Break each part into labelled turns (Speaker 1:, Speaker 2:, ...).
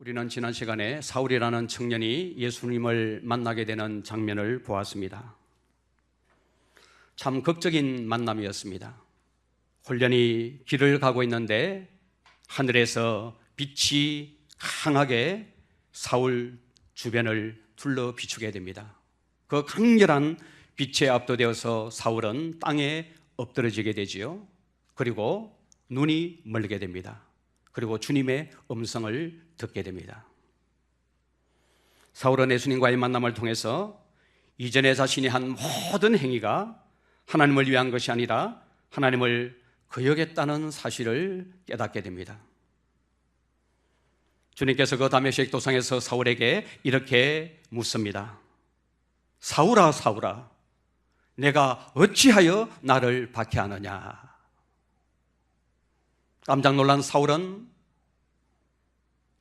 Speaker 1: 우리는 지난 시간에 사울이라는 청년이 예수님을 만나게 되는 장면을 보았습니다. 참 극적인 만남이었습니다. 홀연히 길을 가고 있는데 하늘에서 빛이 강하게 사울 주변을 둘러 비추게 됩니다. 그 강렬한 빛에 압도되어서 사울은 땅에 엎드러지게 되지요. 그리고 눈이 멀게 됩니다. 그리고 주님의 음성을 듣게 됩니다. 사울은 예수님과의 만남을 통해서 이전에 자신이 한 모든 행위가 하나님을 위한 것이 아니라 하나님을 거역했다는 사실을 깨닫게 됩니다. 주님께서 그 다메섹 도상에서 사울에게 이렇게 묻습니다. 사울아, 사울아, 내가 어찌하여 나를 박해하느냐? 깜짝 놀란 사울은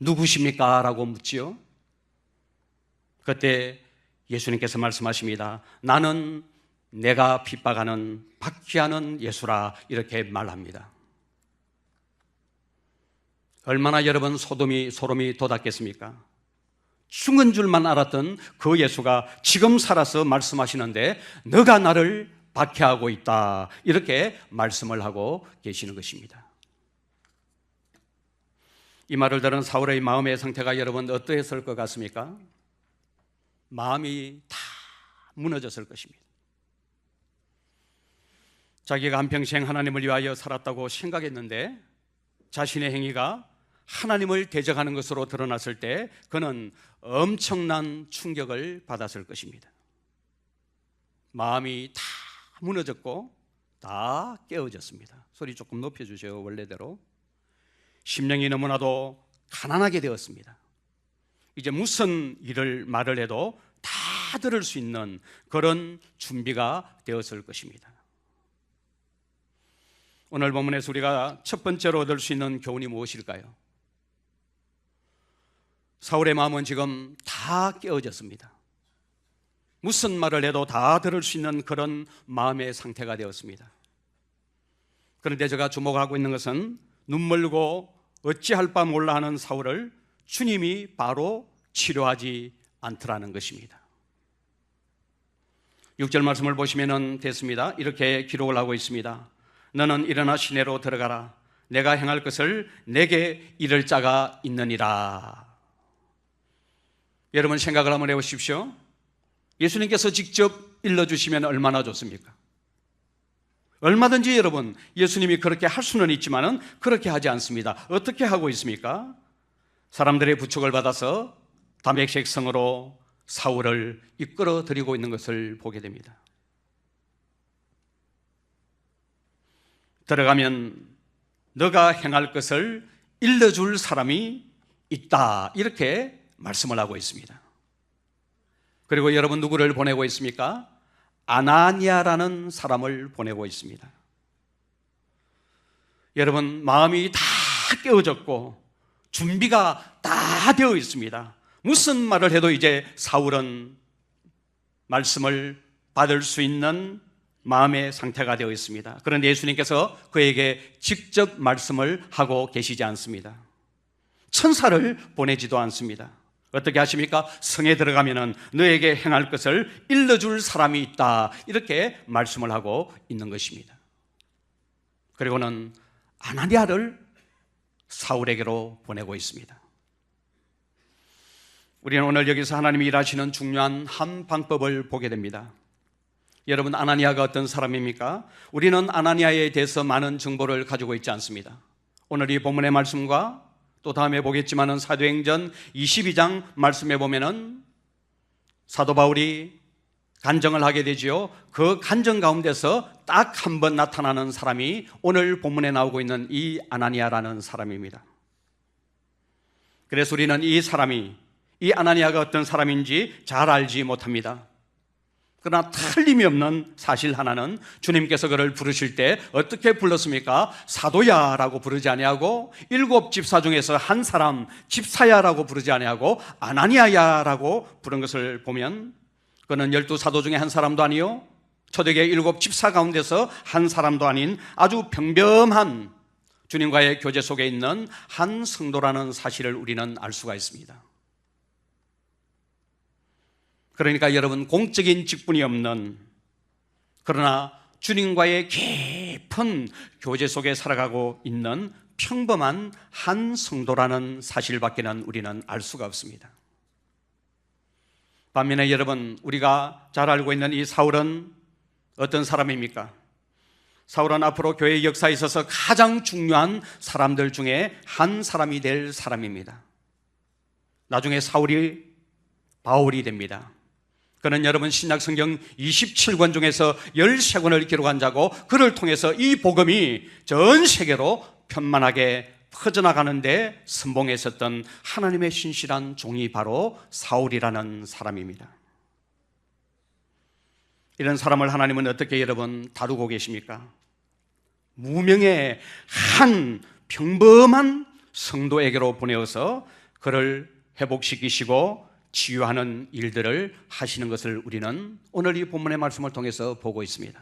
Speaker 1: 누구십니까? 라고 묻지요. 그때 예수님께서 말씀하십니다. 나는 내가 핍박하는 박해하는 예수라, 이렇게 말합니다. 얼마나 여러분 소름이 돋았겠습니까? 죽은 줄만 알았던 그 예수가 지금 살아서 말씀하시는데 너가 나를 박해하고 있다, 이렇게 말씀을 하고 계시는 것입니다. 이 말을 들은 사울의 마음의 상태가 여러분 어떠했을 것 같습니까? 마음이 다 무너졌을 것입니다. 자기가 한평생 하나님을 위하여 살았다고 생각했는데 자신의 행위가 하나님을 대적하는 것으로 드러났을 때 그는 엄청난 충격을 받았을 것입니다. 마음이 다 무너졌고 다 깨어졌습니다. 소리 조금 높여주세요. 원래대로. 심령이 너무나도 가난하게 되었습니다. 이제 무슨 말을 해도 다 들을 수 있는 그런 준비가 되었을 것입니다. 오늘 본문에서 우리가 첫 번째로 얻을 수 있는 교훈이 무엇일까요? 사울의 마음은 지금 다 깨어졌습니다. 무슨 말을 해도 다 들을 수 있는 그런 마음의 상태가 되었습니다. 그런데 제가 주목하고 있는 것은 눈멀고 어찌할 바 몰라 하는 사울을 주님이 바로 치료하지 않더라는 것입니다. 6절 말씀을 보시면 됐습니다. 이렇게 기록을 하고 있습니다. 너는 일어나 시내로 들어가라. 내가 행할 것을 내게 이를 자가 있느니라. 여러분 생각을 한번 해보십시오. 예수님께서 직접 일러주시면 얼마나 좋습니까? 얼마든지 여러분 예수님이 그렇게 할 수는 있지만 그렇게 하지 않습니다. 어떻게 하고 있습니까? 사람들의 부축을 받아서 다메섹 성으로 사울을 이끌어 들이고 있는 것을 보게 됩니다. 들어가면 너가 행할 것을 일러줄 사람이 있다, 이렇게 말씀을 하고 있습니다. 그리고 여러분 누구를 보내고 있습니까? 아나니아라는 사람을 보내고 있습니다. 여러분 마음이 다 깨어졌고 준비가 다 되어 있습니다. 무슨 말을 해도 이제 사울은 말씀을 받을 수 있는 마음의 상태가 되어 있습니다. 그런데 예수님께서 그에게 직접 말씀을 하고 계시지 않습니다. 천사를 보내지도 않습니다. 어떻게 하십니까? 성에 들어가면 너에게 행할 것을 일러줄 사람이 있다, 이렇게 말씀을 하고 있는 것입니다. 그리고는 아나니아를 사울에게로 보내고 있습니다. 우리는 오늘 여기서 하나님이 일하시는 중요한 한 방법을 보게 됩니다. 여러분 아나니아가 어떤 사람입니까? 우리는 아나니아에 대해서 많은 정보를 가지고 있지 않습니다. 오늘 이 본문의 말씀과 또 다음에 보겠지만은 사도행전 22장 말씀에 보면은 사도 바울이 간증을 하게 되지요. 그 간증 가운데서 딱 한 번 나타나는 사람이 오늘 본문에 나오고 있는 이 아나니아라는 사람입니다. 그래서 우리는 이 아나니아가 어떤 사람인지 잘 알지 못합니다. 그러나 틀림이 없는 사실 하나는 주님께서 그를 부르실 때 어떻게 불렀습니까? 사도야라고 부르지 아니하고 7 집사 중에서 한 사람 집사야라고 부르지 아니하고 아나니아야라고 부른 것을 보면 그는 12 사도 중에 한 사람도 아니요 초대교회 7 집사 가운데서 한 사람도 아닌 아주 평범한 주님과의 교제 속에 있는 한 성도라는 사실을 우리는 알 수가 있습니다. 그러니까 여러분, 공적인 직분이 없는, 그러나 주님과의 깊은 교제 속에 살아가고 있는 평범한 한 성도라는 사실밖에는 우리는 알 수가 없습니다. 반면에 여러분, 우리가 잘 알고 있는 이 사울은 어떤 사람입니까? 사울은 앞으로 교회 역사에 있어서 가장 중요한 사람들 중에 한 사람이 될 사람입니다. 나중에 사울이 바울이 됩니다. 그는 여러분 신약 성경 27권 중에서 13권을 기록한 자고, 그를 통해서 이 복음이 전 세계로 편만하게 퍼져나가는데 선봉했었던 하나님의 신실한 종이 바로 사울이라는 사람입니다. 이런 사람을 하나님은 어떻게 여러분 다루고 계십니까? 무명의 한 평범한 성도에게로 보내어서 그를 회복시키시고 치유하는 일들을 하시는 것을 우리는 오늘 이 본문의 말씀을 통해서 보고 있습니다.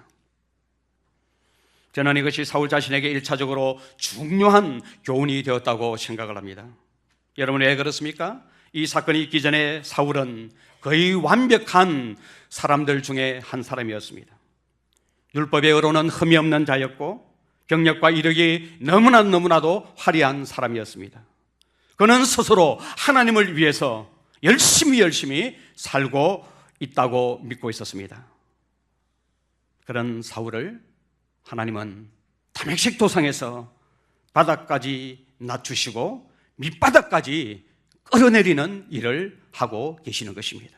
Speaker 1: 저는 이것이 사울 자신에게 1차적으로 중요한 교훈이 되었다고 생각을 합니다. 여러분, 왜 그렇습니까? 이 사건이 있기 전에 사울은 거의 완벽한 사람들 중에 한 사람이었습니다. 율법의 의로는 흠이 없는 자였고 경력과 이력이 너무나도 화려한 사람이었습니다. 그는 스스로 하나님을 위해서 열심히 살고 있다고 믿고 있었습니다. 그런 사울을 하나님은 다메섹 도상에서 바닥까지 낮추시고 밑바닥까지 끌어내리는 일을 하고 계시는 것입니다.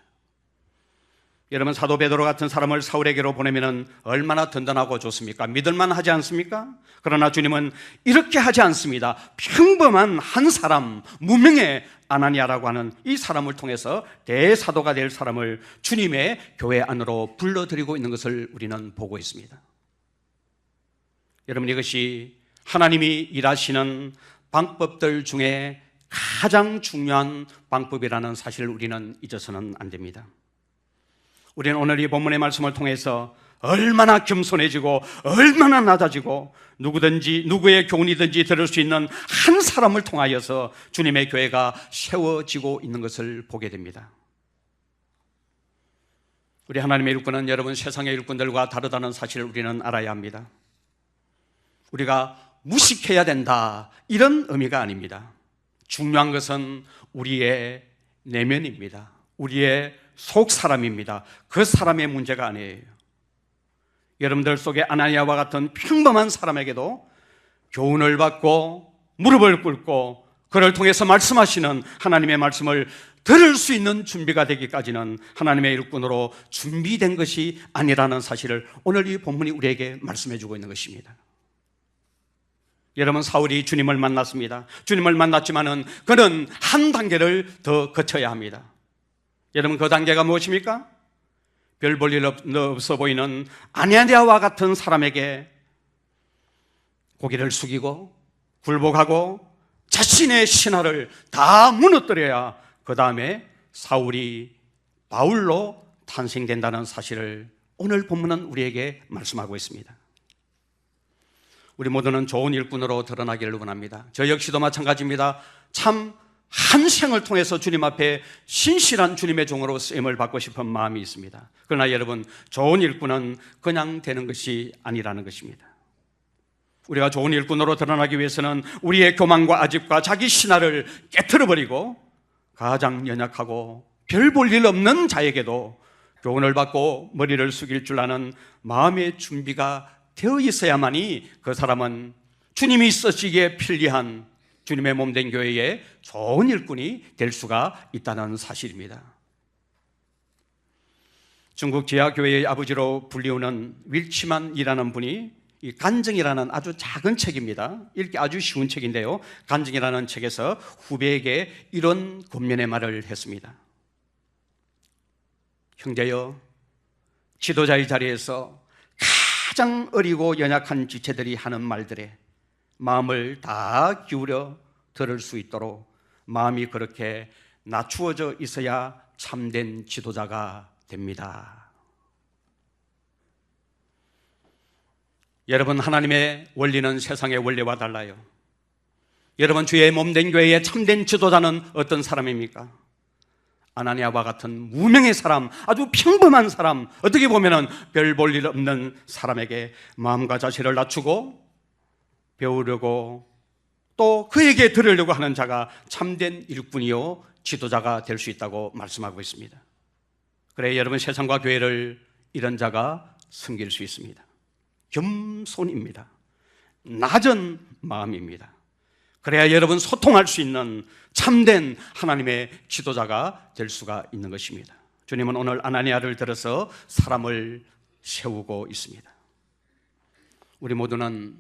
Speaker 1: 여러분, 사도 베드로 같은 사람을 사울에게로 보내면 얼마나 든든하고 좋습니까? 믿을만 하지 않습니까? 그러나 주님은 이렇게 하지 않습니다. 평범한 한 사람, 무명의 아나니아라고 하는 이 사람을 통해서 대사도가 될 사람을 주님의 교회 안으로 불러들이고 있는 것을 우리는 보고 있습니다. 여러분, 이것이 하나님이 일하시는 방법들 중에 가장 중요한 방법이라는 사실을 우리는 잊어서는 안 됩니다. 우리는 오늘 이 본문의 말씀을 통해서 얼마나 겸손해지고 얼마나 낮아지고 누구의 교훈이든지 들을 수 있는 한 사람을 통하여서 주님의 교회가 세워지고 있는 것을 보게 됩니다. 우리 하나님의 일꾼은 여러분 세상의 일꾼들과 다르다는 사실을 우리는 알아야 합니다. 우리가 무식해야 된다, 이런 의미가 아닙니다. 중요한 것은 우리의 내면입니다. 우리의 속 사람입니다. 그 사람의 문제가 아니에요. 여러분들 속에 아나니아와 같은 평범한 사람에게도 교훈을 받고 무릎을 꿇고 그를 통해서 말씀하시는 하나님의 말씀을 들을 수 있는 준비가 되기까지는 하나님의 일꾼으로 준비된 것이 아니라는 사실을 오늘 이 본문이 우리에게 말씀해 주고 있는 것입니다. 여러분, 사울이 주님을 만났습니다. 주님을 만났지만은 그는 한 단계를 더 거쳐야 합니다. 여러분, 그 단계가 무엇입니까? 별 볼 일 없어 보이는 아나니아와 같은 사람에게 고개를 숙이고 굴복하고 자신의 신화를 다 무너뜨려야 그 다음에 사울이 바울로 탄생된다는 사실을 오늘 본문은 우리에게 말씀하고 있습니다. 우리 모두는 좋은 일꾼으로 드러나기를 원합니다. 저 역시도 마찬가지입니다. 참 한 생을 통해서 주님 앞에 신실한 주님의 종으로 쓰임을 받고 싶은 마음이 있습니다. 그러나 여러분, 좋은 일꾼은 그냥 되는 것이 아니라는 것입니다. 우리가 좋은 일꾼으로 드러나기 위해서는 우리의 교만과 아집과 자기 신화를 깨트려버리고 가장 연약하고 별 볼 일 없는 자에게도 교훈을 받고 머리를 숙일 줄 아는 마음의 준비가 되어 있어야만이 그 사람은 주님이 쓰시기에 편리한 주님의 몸된 교회의 좋은 일꾼이 될 수가 있다는 사실입니다. 중국 지하교회의 아버지로 불리우는 윌치만이라는 분이 이 간증이라는 아주 작은 책입니다. 읽기 아주 쉬운 책인데요, 간증이라는 책에서 후배에게 이런 권면의 말을 했습니다. 형제여, 지도자의 자리에서 가장 어리고 연약한 지체들이 하는 말들에 마음을 다 기울여 들을 수 있도록 마음이 그렇게 낮추어져 있어야 참된 지도자가 됩니다. 여러분, 하나님의 원리는 세상의 원리와 달라요. 여러분, 주의 몸된 교회의 참된 지도자는 어떤 사람입니까? 아나니아와 같은 무명의 사람, 아주 평범한 사람, 어떻게 보면 별 볼 일 없는 사람에게 마음과 자세를 낮추고 배우려고 또 그에게 들으려고 하는 자가 참된 일꾼이요 지도자가 될 수 있다고 말씀하고 있습니다. 그래, 여러분, 세상과 교회를 이런 자가 섬길 수 있습니다. 겸손입니다. 낮은 마음입니다. 그래야 여러분 소통할 수 있는 참된 하나님의 지도자가 될 수가 있는 것입니다. 주님은 오늘 아나니아를 들어서 사람을 세우고 있습니다. 우리 모두는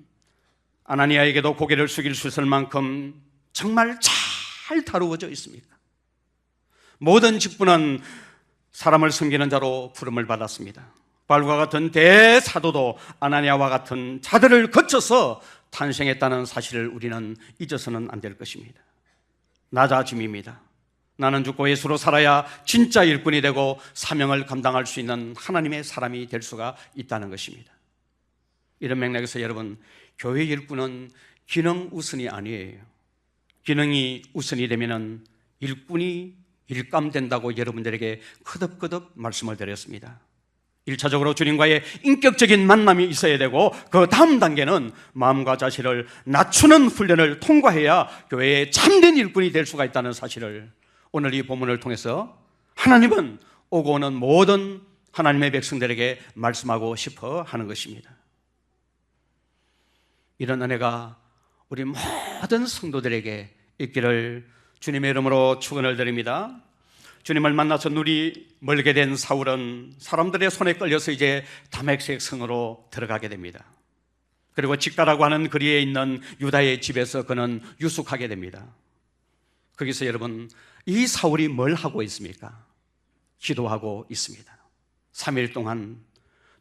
Speaker 1: 아나니아에게도 고개를 숙일 수 있을 만큼 정말 잘 다루어져 있습니까? 모든 직분은 사람을 섬기는 자로 부름을 받았습니다. 바울과 같은 대사도도 아나니아와 같은 자들을 거쳐서 탄생했다는 사실을 우리는 잊어서는 안 될 것입니다. 낮아짐입니다. 나는 죽고 예수로 살아야 진짜 일꾼이 되고 사명을 감당할 수 있는 하나님의 사람이 될 수가 있다는 것입니다. 이런 맥락에서 여러분, 교회 일꾼은 기능 우선이 아니에요. 기능이 우선이 되면은 일꾼이 일감된다고 여러분들에게 거듭거듭 말씀을 드렸습니다. 1차적으로 주님과의 인격적인 만남이 있어야 되고 그 다음 단계는 마음과 자세를 낮추는 훈련을 통과해야 교회의 참된 일꾼이 될 수가 있다는 사실을 오늘 이 본문을 통해서 하나님은 오고 오는 모든 하나님의 백성들에게 말씀하고 싶어 하는 것입니다. 이런 은혜가 우리 모든 성도들에게 있기를 주님의 이름으로 축원을 드립니다. 주님을 만나서 눈이 멀게 된 사울은 사람들의 손에 끌려서 이제 다메섹 성으로 들어가게 됩니다. 그리고 직가라고 하는 거리에 있는 유다의 집에서 그는 유숙하게 됩니다. 거기서 여러분, 이 사울이 뭘 하고 있습니까? 기도하고 있습니다. 3일 동안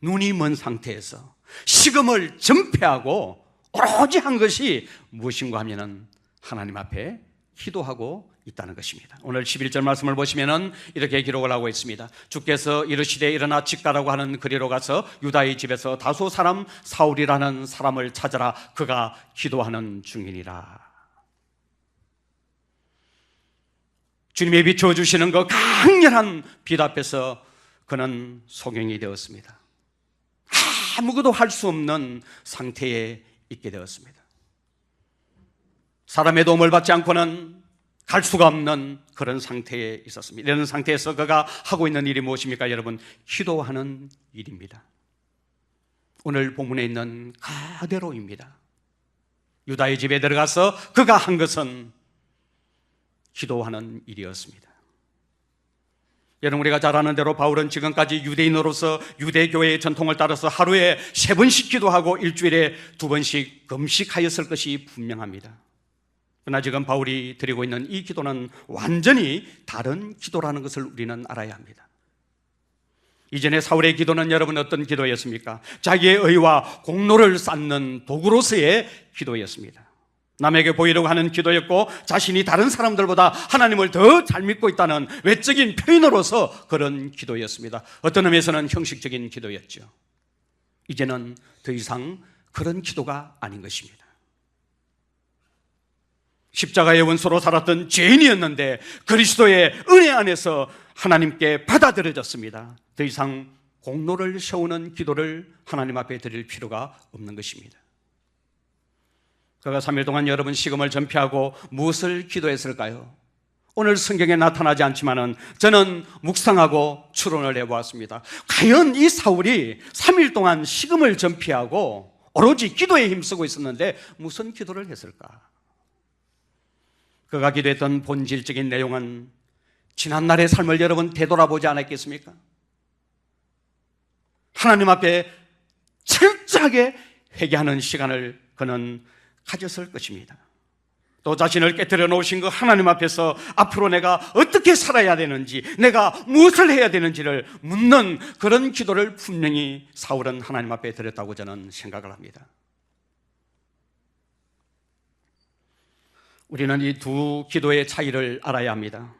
Speaker 1: 눈이 먼 상태에서 식음을 전폐하고 오로지 한 것이 무엇인가 하면은 하나님 앞에 기도하고 있다는 것입니다. 오늘 11절 말씀을 보시면은 이렇게 기록을 하고 있습니다. 주께서 이르시되 일어나 직가라고 하는 거리로 가서 유다의 집에서 다소 사람 사울이라는 사람을 찾아라. 그가 기도하는 중이니라. 주님의 비춰주시는 그 강렬한 빛 앞에서 그는 소경이 되었습니다. 아무것도 할 수 없는 상태에 있게 되었습니다. 사람의 도움을 받지 않고는 갈 수가 없는 그런 상태에 있었습니다. 이런 상태에서 그가 하고 있는 일이 무엇입니까? 여러분, 기도하는 일입니다. 오늘 본문에 있는 그대로입니다. 유다의 집에 들어가서 그가 한 것은 기도하는 일이었습니다. 여러분, 우리가 잘 아는 대로 바울은 지금까지 유대인으로서 유대교회의 전통을 따라서 하루에 3번씩 기도하고 일주일에 2번씩 금식하였을 것이 분명합니다. 그러나 지금 바울이 드리고 있는 이 기도는 완전히 다른 기도라는 것을 우리는 알아야 합니다. 이전에 사울의 기도는 여러분 어떤 기도였습니까? 자기의 의와 공로를 쌓는 도구로서의 기도였습니다. 남에게 보이려고 하는 기도였고 자신이 다른 사람들보다 하나님을 더 잘 믿고 있다는 외적인 표현으로서 그런 기도였습니다. 어떤 의미에서는 형식적인 기도였죠. 이제는 더 이상 그런 기도가 아닌 것입니다. 십자가의 원수로 살았던 죄인이었는데 그리스도의 은혜 안에서 하나님께 받아들여졌습니다. 더 이상 공로를 세우는 기도를 하나님 앞에 드릴 필요가 없는 것입니다. 그가 3일 동안 여러분 식음을 전폐하고 무엇을 기도했을까요? 오늘 성경에 나타나지 않지만은 저는 묵상하고 추론을 해보았습니다. 과연 이 사울이 3일 동안 식음을 전폐하고 오로지 기도에 힘쓰고 있었는데 무슨 기도를 했을까? 그가 기도했던 본질적인 내용은 지난날의 삶을 여러분 되돌아보지 않았겠습니까? 하나님 앞에 철저하게 회개하는 시간을 그는 가졌을 것입니다. 또 자신을 깨뜨려 놓으신 그 하나님 앞에서 앞으로 내가 어떻게 살아야 되는지, 내가 무엇을 해야 되는지를 묻는 그런 기도를 분명히 사울은 하나님 앞에 드렸다고 저는 생각을 합니다. 우리는 이 두 기도의 차이를 알아야 합니다.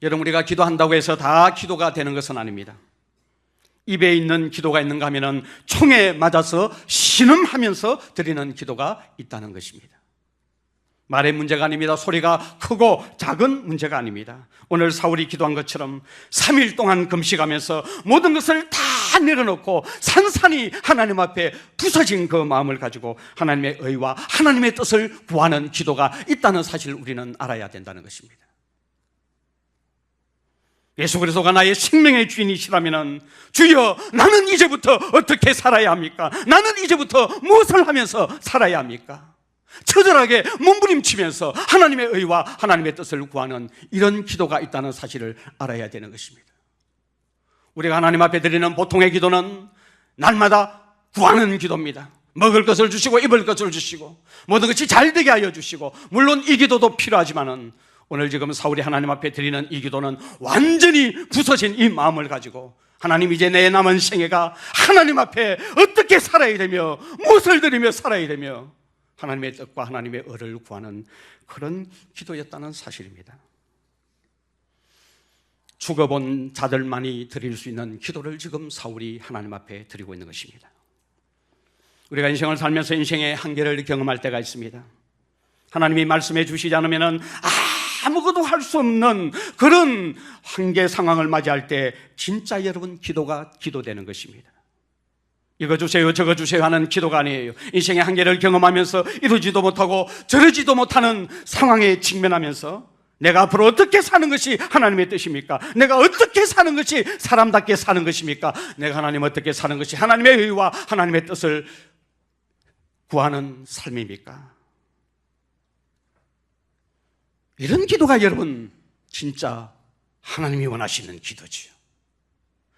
Speaker 1: 여러분, 우리가 기도한다고 해서 다 기도가 되는 것은 아닙니다. 입에 있는 기도가 있는가 하면 총에 맞아서 신음하면서 드리는 기도가 있다는 것입니다. 말의 문제가 아닙니다. 소리가 크고 작은 문제가 아닙니다. 오늘 사울이 기도한 것처럼 3일 동안 금식하면서 모든 것을 다 내려놓고 산산이 하나님 앞에 부서진 그 마음을 가지고 하나님의 의와 하나님의 뜻을 구하는 기도가 있다는 사실을 우리는 알아야 된다는 것입니다. 예수 그리스도가 나의 생명의 주인이시라면 주여, 나는 이제부터 어떻게 살아야 합니까? 나는 이제부터 무엇을 하면서 살아야 합니까? 처절하게 몸부림치면서 하나님의 의와 하나님의 뜻을 구하는 이런 기도가 있다는 사실을 알아야 되는 것입니다. 우리가 하나님 앞에 드리는 보통의 기도는 날마다 구하는 기도입니다. 먹을 것을 주시고 입을 것을 주시고 모든 것이 잘 되게 하여 주시고, 물론 이 기도도 필요하지만은 오늘 지금 사울이 하나님 앞에 드리는 이 기도는 완전히 부서진 이 마음을 가지고, 하나님, 이제 내 남은 생애가 하나님 앞에 어떻게 살아야 되며 무엇을 드리며 살아야 되며 하나님의 뜻과 하나님의 의를 구하는 그런 기도였다는 사실입니다. 죽어본 자들만이 드릴 수 있는 기도를 지금 사울이 하나님 앞에 드리고 있는 것입니다. 우리가 인생을 살면서 인생의 한계를 경험할 때가 있습니다. 하나님이 말씀해 주시지 않으면 아무것도 할 수 없는 그런 한계 상황을 맞이할 때 진짜 여러분, 기도가 기도되는 것입니다. 이거 주세요 저거 주세요 하는 기도가 아니에요. 인생의 한계를 경험하면서 이루지도 못하고 저러지도 못하는 상황에 직면하면서 내가 앞으로 어떻게 사는 것이 하나님의 뜻입니까? 내가 어떻게 사는 것이 사람답게 사는 것입니까? 내가 하나님 어떻게 사는 것이 하나님의 의와 하나님의 뜻을 구하는 삶입니까? 이런 기도가 여러분, 진짜 하나님이 원하시는 기도지요.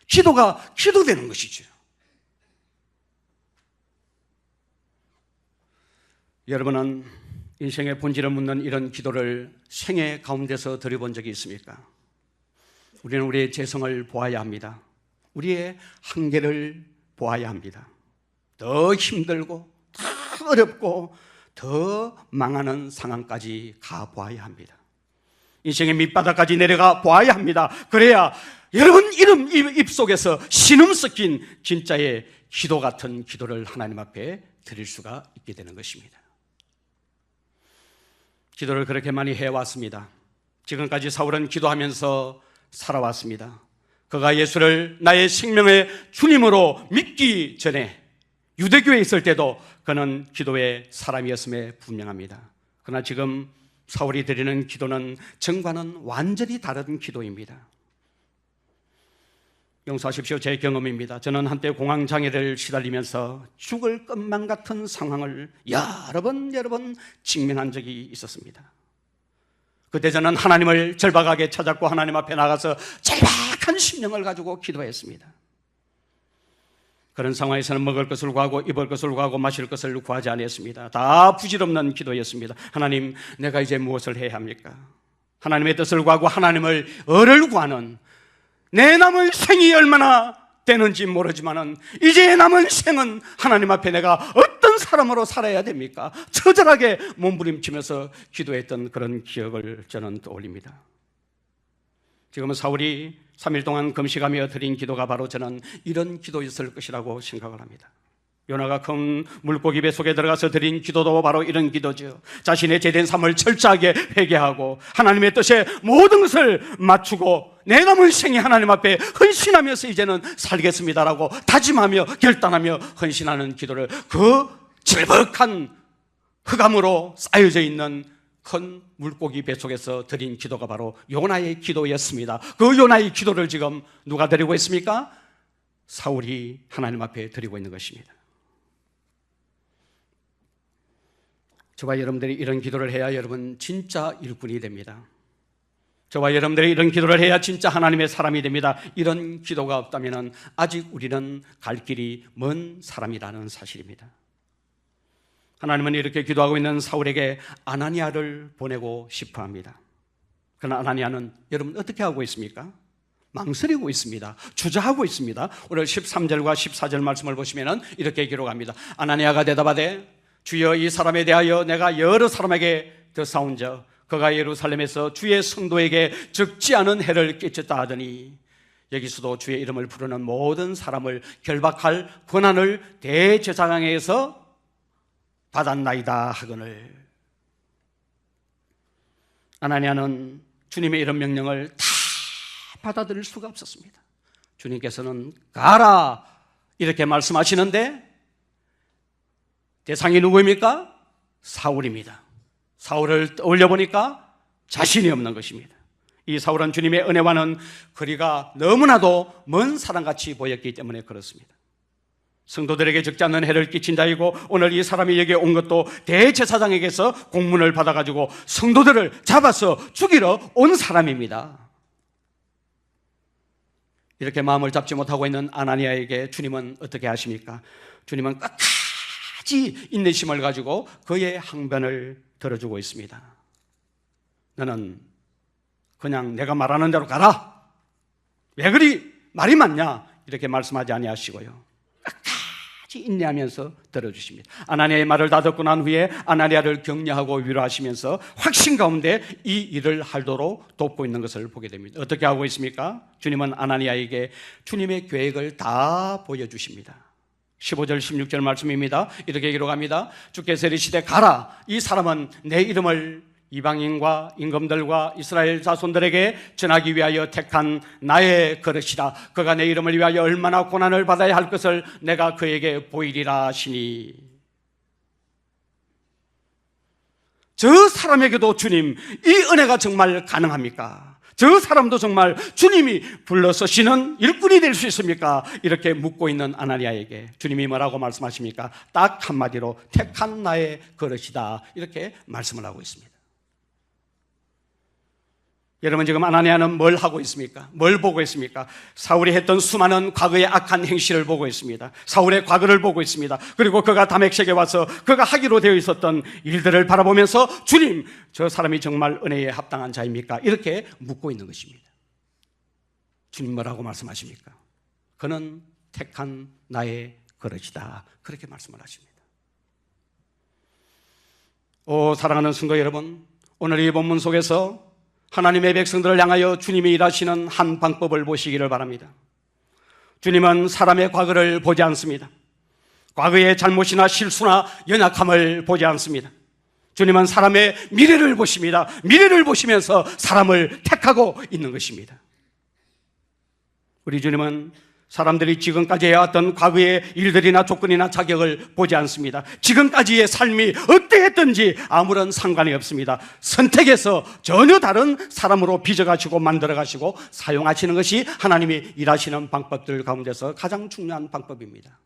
Speaker 1: 기도가 기도되는 것이죠. 여러분은 인생의 본질을 묻는 이런 기도를 생애 가운데서 드려본 적이 있습니까? 우리는 우리의 재성을 보아야 합니다. 우리의 한계를 보아야 합니다. 더 힘들고 더 어렵고 더 망하는 상황까지 가보아야 합니다. 인생의 밑바닥까지 내려가 보아야 합니다. 그래야 여러분 입속에서 신음 섞인 진짜의 기도 같은 기도를 하나님 앞에 드릴 수가 있게 되는 것입니다. 기도를 그렇게 많이 해왔습니다. 지금까지 사울은 기도하면서 살아왔습니다. 그가 예수를 나의 생명의 주님으로 믿기 전에 유대교에 있을 때도 그는 기도의 사람이었음에 분명합니다. 그러나 지금 사울이 드리는 기도는 전과는 완전히 다른 기도입니다. 용서하십시오, 제 경험입니다. 저는 한때 공황장애를 시달리면서 죽을 것만 같은 상황을 여러 번 직면한 적이 있었습니다. 그때 저는 하나님을 절박하게 찾았고 하나님 앞에 나가서 절박한 심령을 가지고 기도했습니다. 그런 상황에서는 먹을 것을 구하고 입을 것을 구하고 마실 것을 구하지 않았습니다. 다 부질없는 기도였습니다. 하나님, 내가 이제 무엇을 해야 합니까? 하나님의 뜻을 구하고 하나님을 의를 구하는, 내 남은 생이 얼마나 되는지 모르지만은 이제 남은 생은 하나님 앞에 내가 어떤 사람으로 살아야 됩니까? 처절하게 몸부림치면서 기도했던 그런 기억을 저는 떠올립니다. 지금은 사울이 3일 동안 금식하며 드린 기도가 바로 저는 이런 기도였을 것이라고 생각을 합니다. 요나가 큰 물고기 배 속에 들어가서 드린 기도도 바로 이런 기도죠. 자신의 죄된 삶을 철저하게 회개하고 하나님의 뜻에 모든 것을 맞추고 내 남은 생에 하나님 앞에 헌신하면서 이제는 살겠습니다라고 다짐하며 결단하며 헌신하는 기도를, 그 절박한 흑암으로 쌓여져 있는 큰 물고기 배 속에서 드린 기도가 바로 요나의 기도였습니다. 그 요나의 기도를 지금 누가 드리고 있습니까? 사울이 하나님 앞에 드리고 있는 것입니다. 저와 여러분들이 이런 기도를 해야 여러분 진짜 일꾼이 됩니다. 저와 여러분들이 이런 기도를 해야 진짜 하나님의 사람이 됩니다. 이런 기도가 없다면 아직 우리는 갈 길이 먼 사람이라는 사실입니다. 하나님은 이렇게 기도하고 있는 사울에게 아나니아를 보내고 싶어 합니다. 그러나 아나니아는 여러분 어떻게 하고 있습니까? 망설이고 있습니다. 주저하고 있습니다. 오늘 13절과 14절 말씀을 보시면 이렇게 기록합니다. 아나니아가 대답하되 주여, 이 사람에 대하여 내가 여러 사람에게 듣사온즉 그가 예루살렘에서 주의 성도에게 적지 않은 해를 끼쳤다 하더니 여기서도 주의 이름을 부르는 모든 사람을 결박할 권한을 대제사장에게서 받았나이다 하거늘. 아나니아는 주님의 이런 명령을 다 받아들일 수가 없었습니다. 주님께서는 가라 이렇게 말씀하시는데 대상이 누구입니까? 사울입니다. 사울을 떠올려보니까 자신이 없는 것입니다. 이 사울은 주님의 은혜와는 거리가 너무나도 먼 사람같이 보였기 때문에 그렇습니다. 성도들에게 적지 않는 해를 끼친 자이고 오늘 이 사람이 여기에 온 것도 대제사장에게서 공문을 받아가지고 성도들을 잡아서 죽이러 온 사람입니다. 이렇게 마음을 잡지 못하고 있는 아나니아에게 주님은 어떻게 하십니까? 주님은 끝까지 인내심을 가지고 그의 항변을 들어주고 있습니다. 너는 그냥 내가 말하는 대로 가라. 왜 그리 말이 많냐? 이렇게 말씀하지 아니하시고요. 끝까지 인내하면서 들어주십니다. 아나니아의 말을 다 듣고 난 후에 아나니아를 격려하고 위로하시면서 확신 가운데 이 일을 하도록 돕고 있는 것을 보게 됩니다. 어떻게 하고 있습니까? 주님은 아나니아에게 주님의 계획을 다 보여주십니다. 15절 16절 말씀입니다. 이렇게 기록합니다. 주께서 이르시되 가라. 이 사람은 내 이름을 이방인과 임금들과 이스라엘 자손들에게 전하기 위하여 택한 나의 그릇이라. 그가 내 이름을 위하여 얼마나 고난을 받아야 할 것을 내가 그에게 보이리라 하시니. 저 사람에게도 주님, 이 은혜가 정말 가능합니까? 저 사람도 정말 주님이 불러서시는 일꾼이 될 수 있습니까? 이렇게 묻고 있는 아나니아에게 주님이 뭐라고 말씀하십니까? 딱 한마디로 택한 나의 그릇이다. 이렇게 말씀을 하고 있습니다. 여러분, 지금 아나니아는 뭘 하고 있습니까? 뭘 보고 있습니까? 사울이 했던 수많은 과거의 악한 행실을 보고 있습니다. 사울의 과거를 보고 있습니다. 그리고 그가 다메섹에 와서 그가 하기로 되어 있었던 일들을 바라보면서 주님, 저 사람이 정말 은혜에 합당한 자입니까? 이렇게 묻고 있는 것입니다. 주님 뭐라고 말씀하십니까? 그는 택한 나의 그릇이다. 그렇게 말씀을 하십니다. 오, 사랑하는 성도 여러분, 오늘 이 본문 속에서 하나님의 백성들을 향하여 주님이 일하시는 한 방법을 보시기를 바랍니다. 주님은 사람의 과거를 보지 않습니다. 과거의 잘못이나 실수나 연약함을 보지 않습니다. 주님은 사람의 미래를 보십니다. 미래를 보시면서 사람을 택하고 있는 것입니다. 우리 주님은 사람들이 지금까지 해왔던 과거의 일들이나 조건이나 자격을 보지 않습니다. 지금까지의 삶이 어떠했든지 아무런 상관이 없습니다. 선택해서 전혀 다른 사람으로 빚어가시고 만들어가시고 사용하시는 것이 하나님이 일하시는 방법들 가운데서 가장 중요한 방법입니다.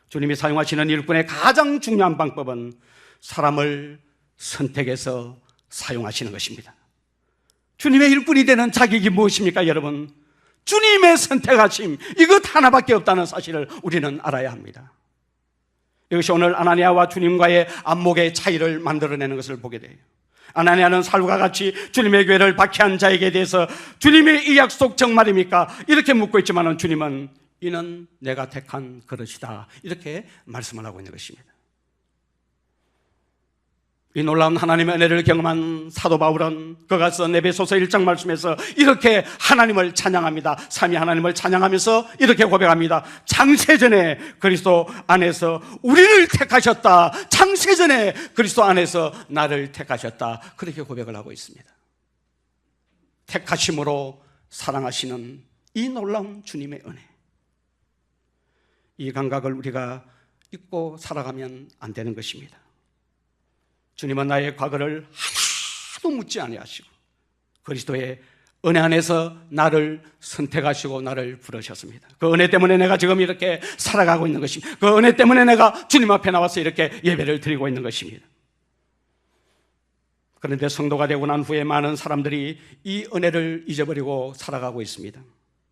Speaker 1: 주님이 사용하시는 일꾼의 가장 중요한 방법은 사람을 선택해서 사용하시는 것입니다. 주님의 일꾼이 되는 자격이 무엇입니까, 여러분? 주님의 선택하심, 이것 하나밖에 없다는 사실을 우리는 알아야 합니다. 이것이 오늘 아나니아와 주님과의 안목의 차이를 만들어내는 것을 보게 돼요. 아나니아는 사울과 같이 주님의 교회를 박해한 자에게 대해서 주님의 이 약속 정말입니까? 이렇게 묻고 있지만 주님은 이는 내가 택한 그릇이다. 이렇게 말씀을 하고 있는 것입니다. 이 놀라운 하나님의 은혜를 경험한 사도 바울은 그가 쓴 에베소서 1장 말씀에서 이렇게 하나님을 찬양합니다. 삼위 하나님을 찬양하면서 이렇게 고백합니다. 창세전에 그리스도 안에서 우리를 택하셨다. 창세전에 그리스도 안에서 나를 택하셨다. 그렇게 고백을 하고 있습니다. 택하심으로 사랑하시는 이 놀라운 주님의 은혜, 이 감각을 우리가 잊고 살아가면 안 되는 것입니다. 주님은 나의 과거를 하나도 묻지 아니하시고 그리스도의 은혜 안에서 나를 선택하시고 나를 부르셨습니다. 그 은혜 때문에 내가 지금 이렇게 살아가고 있는 것입니다. 그 은혜 때문에 내가 주님 앞에 나와서 이렇게 예배를 드리고 있는 것입니다. 그런데 성도가 되고 난 후에 많은 사람들이 이 은혜를 잊어버리고 살아가고 있습니다.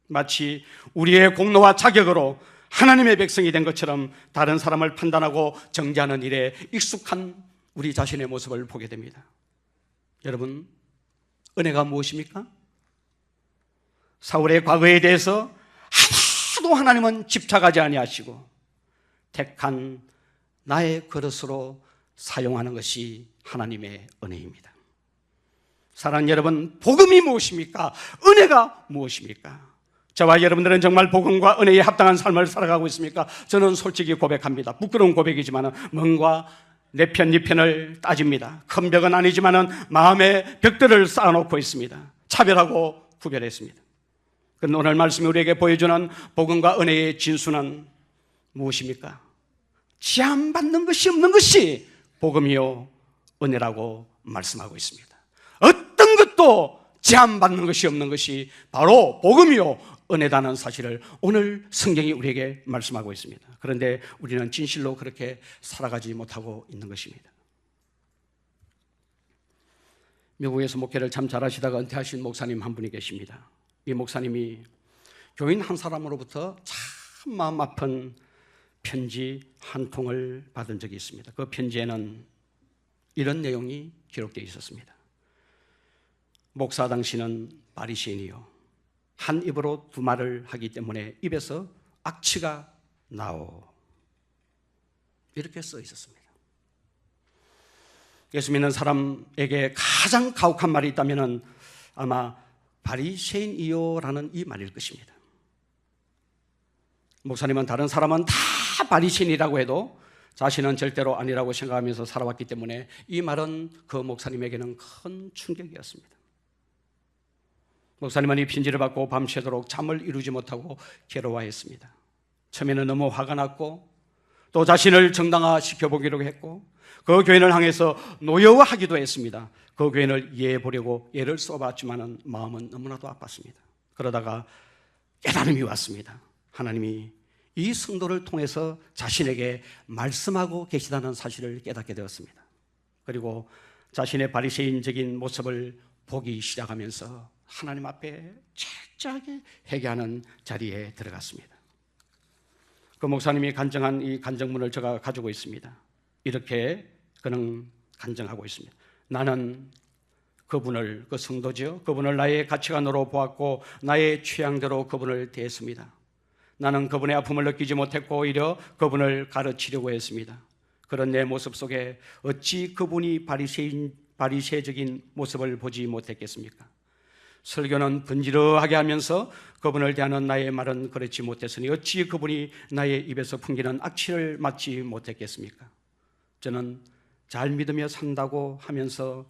Speaker 1: 마치 우리의 공로와 자격으로 하나님의 백성이 된 것처럼 다른 사람을 판단하고 정죄하는 일에 익숙한 우리 자신의 모습을 보게 됩니다. 여러분, 은혜가 무엇입니까? 사울의 과거에 대해서 하나도 하나님은 집착하지 아니하시고 택한 나의 그릇으로 사용하는 것이 하나님의 은혜입니다. 사랑하는 여러분, 복음이 무엇입니까? 은혜가 무엇입니까? 저와 여러분들은 정말 복음과 은혜에 합당한 삶을 살아가고 있습니까? 저는 솔직히 고백합니다. 부끄러운 고백이지만 뭔가 내 편, 네 편을 따집니다. 큰 벽은 아니지만은 마음의 벽들을 쌓아놓고 있습니다. 차별하고 구별했습니다. 그런데 오늘 말씀이 우리에게 보여주는 복음과 은혜의 진수는 무엇입니까? 제한받는 것이 없는 것이 복음이요 은혜라고 말씀하고 있습니다. 어떤 것도 제한받는 것이 없는 것이 바로 복음이요 은혜다는 사실을 오늘 성경이 우리에게 말씀하고 있습니다. 그런데 우리는 진실로 그렇게 살아가지 못하고 있는 것입니다. 미국에서 목회를 참 잘하시다가 은퇴하신 목사님 한 분이 계십니다. 이 목사님이 교인 한 사람으로부터 참 마음 아픈 편지 한 통을 받은 적이 있습니다. 그 편지에는 이런 내용이 기록되어 있었습니다. 목사 당신은 바리새인이요 한 입으로 두 말을 하기 때문에 입에서 악취가 나오. 이렇게 써 있었습니다. 예수 믿는 사람에게 가장 가혹한 말이 있다면 아마 바리새인이요라는 이 말일 것입니다. 목사님은 다른 사람은 다 바리새인이라고 해도 자신은 절대로 아니라고 생각하면서 살아왔기 때문에 이 말은 그 목사님에게는 큰 충격이었습니다. 목사님은 이 편지를 받고 밤새도록 잠을 이루지 못하고 괴로워했습니다. 처음에는 너무 화가 났고 또 자신을 정당화시켜보기로 했고 그 교인을 향해서 노여워하기도 했습니다. 그 교인을 이해해 보려고 예를 써봤지만 마음은 너무나도 아팠습니다. 그러다가 깨달음이 왔습니다. 하나님이 이 성도를 통해서 자신에게 말씀하고 계시다는 사실을 깨닫게 되었습니다. 그리고 자신의 바리새인적인 모습을 보기 시작하면서 하나님 앞에 철저하게 회개하는 자리에 들어갔습니다. 그 목사님이 간증한 이 간증문을 제가 가지고 있습니다. 이렇게 그는 간증하고 있습니다. 나는 그분을, 그 성도죠, 그분을 나의 가치관으로 보았고 나의 취향대로 그분을 대했습니다. 나는 그분의 아픔을 느끼지 못했고 오히려 그분을 가르치려고 했습니다. 그런 내 모습 속에 어찌 그분이 바리새적인 모습을 보지 못했겠습니까? 설교는 번지르하게 하면서 그분을 대하는 나의 말은 그렇지 못했으니 어찌 그분이 나의 입에서 풍기는 악취를 맡지 못했겠습니까? 저는 잘 믿으며 산다고 하면서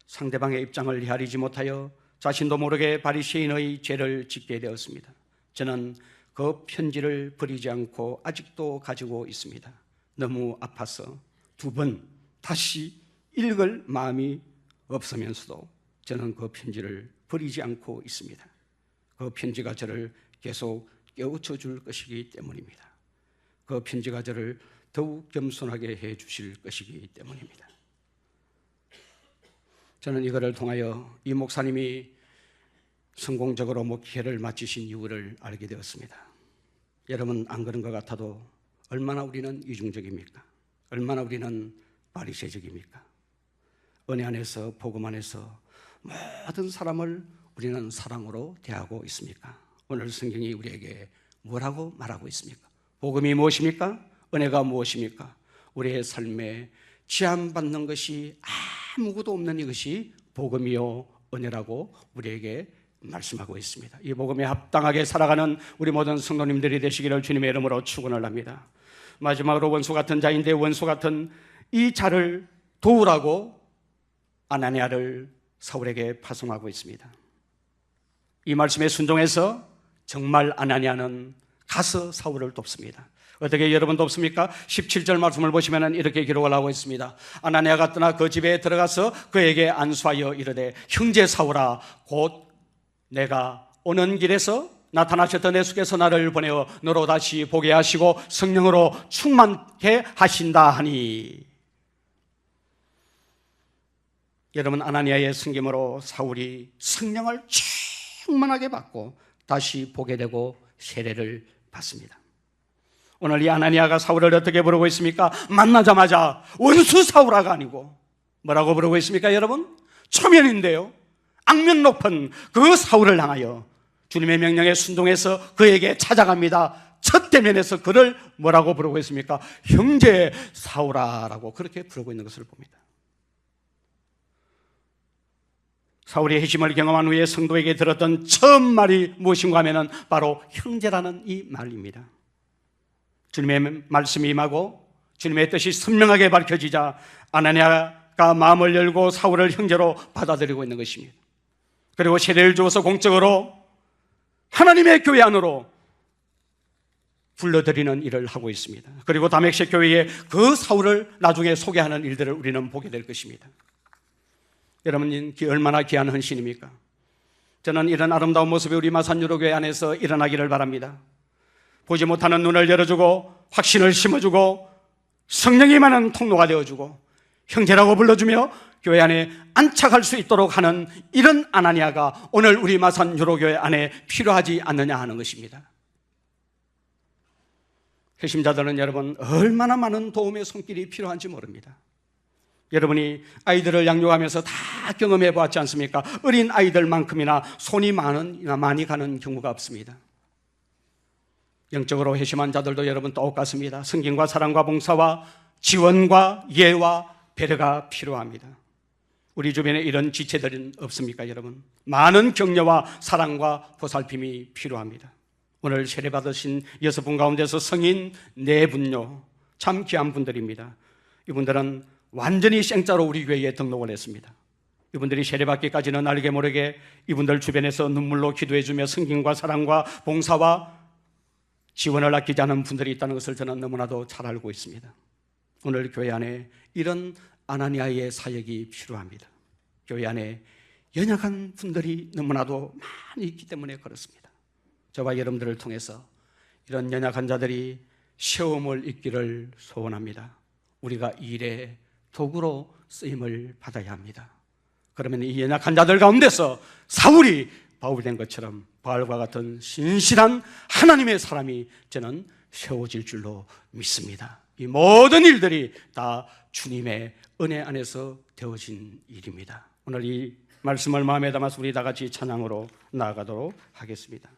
Speaker 1: 상대방의 입장을 헤아리지 못하여 자신도 모르게 바리새인의 죄를 짓게 되었습니다. 저는 그 편지를 버리지 않고 아직도 가지고 있습니다. 너무 아파서 두 번 다시 읽을 마음이 없으면서도 저는 그 편지를 버리지 않고 있습니다. 그 편지가 저를 계속 깨우쳐 줄 것이기 때문입니다. 그 편지가 저를 더욱 겸손하게 해 주실 것이기 때문입니다. 저는 이거를 통하여 이 목사님이 성공적으로 목회를 마치신 이유를 알게 되었습니다. 여러분 안 그런 것 같아도 얼마나 우리는 이중적입니까? 얼마나 우리는 바리새적입니까? 은혜 안에서 복음 안에서 모든 사람을 우리는 사랑으로 대하고 있습니까? 오늘 성경이 우리에게 뭐라고 말하고 있습니까? 복음이 무엇입니까? 은혜가 무엇입니까? 우리의 삶에 제한받는 것이 아무것도 없는 이것이 복음이요 은혜라고 우리에게 말씀하고 있습니다. 이 복음에 합당하게 살아가는 우리 모든 성도님들이 되시기를 주님의 이름으로 축원을 합니다. 마지막으로 원수 같은 자인데 원수 같은 이 자를 도우라고 아나니아를 사울에게 파송하고 있습니다. 이 말씀에 순종해서 정말 아나니아는 가서 사울을 돕습니다. 어떻게 여러분 돕습니까? 17절 말씀을 보시면 이렇게 기록을 하고 있습니다. 아나니아가 떠나 그 집에 들어가서 그에게 안수하여 이르되 형제 사울아 곧 내가 오는 길에서 나타나셨던 예수께서 나를 보내어 너로 다시 보게 하시고 성령으로 충만케 하신다 하니. 여러분 아나니아의 섬김으로 사울이 성령을 충만하게 받고 다시 보게 되고 세례를 받습니다. 오늘 이 아나니아가 사울을 어떻게 부르고 있습니까? 만나자마자 원수 사울아가 아니고 뭐라고 부르고 있습니까 여러분? 초면인데요, 악명 높은 그 사울을 향하여 주님의 명령에 순종해서 그에게 찾아갑니다. 첫 대면에서 그를 뭐라고 부르고 있습니까? 형제 사울아라고 그렇게 부르고 있는 것을 봅니다. 사울의 회심을 경험한 후에 성도에게 들었던 처음 말이 무엇인가 하면 바로 형제라는 이 말입니다. 주님의 말씀이 임하고 주님의 뜻이 선명하게 밝혀지자 아나니아가 마음을 열고 사울을 형제로 받아들이고 있는 것입니다. 그리고 세례를 주어서 공적으로 하나님의 교회 안으로 불러들이는 일을 하고 있습니다. 그리고 다메섹 교회에 그 사울을 나중에 소개하는 일들을 우리는 보게 될 것입니다. 여러분, 얼마나 귀한 헌신입니까? 저는 이런 아름다운 모습이 우리 마산유로교회 안에서 일어나기를 바랍니다. 보지 못하는 눈을 열어주고 확신을 심어주고 성령이 많은 통로가 되어주고 형제라고 불러주며 교회 안에 안착할 수 있도록 하는 이런 아나니아가 오늘 우리 마산유로교회 안에 필요하지 않느냐 하는 것입니다. 회심자들은 여러분 얼마나 많은 도움의 손길이 필요한지 모릅니다. 여러분이 아이들을 양육하면서 다 경험해 보았지 않습니까? 어린 아이들만큼이나 손이 많이 가는 경우가 없습니다. 영적으로 회심한 자들도 여러분 똑같습니다. 성경과 사랑과 봉사와 지원과 이해와 배려가 필요합니다. 우리 주변에 이런 지체들은 없습니까, 여러분? 많은 격려와 사랑과 보살핌이 필요합니다. 오늘 세례받으신 6분 가운데서 성인 4분요, 참 귀한 분들입니다. 이분들은 완전히 생짜로 우리 교회에 등록을 했습니다. 이분들이 세례받기까지는 알게 모르게 이분들 주변에서 눈물로 기도해주며 성경과 사랑과 봉사와 지원을 아끼지 않은 분들이 있다는 것을 저는 너무나도 잘 알고 있습니다. 오늘 교회 안에 이런 아나니아의 사역이 필요합니다. 교회 안에 연약한 분들이 너무나도 많이 있기 때문에 그렇습니다. 저와 여러분들을 통해서 이런 연약한 자들이 시험을 잊기를 소원합니다. 우리가 이 일에 도구로 쓰임을 받아야 합니다. 그러면 이 연약한 자들 가운데서 사울이 바울이 된 것처럼 바울과 같은 신실한 하나님의 사람이 저는 세워질 줄로 믿습니다. 이 모든 일들이 다 주님의 은혜 안에서 되어진 일입니다. 오늘 이 말씀을 마음에 담아서 우리 다 같이 찬양으로 나아가도록 하겠습니다.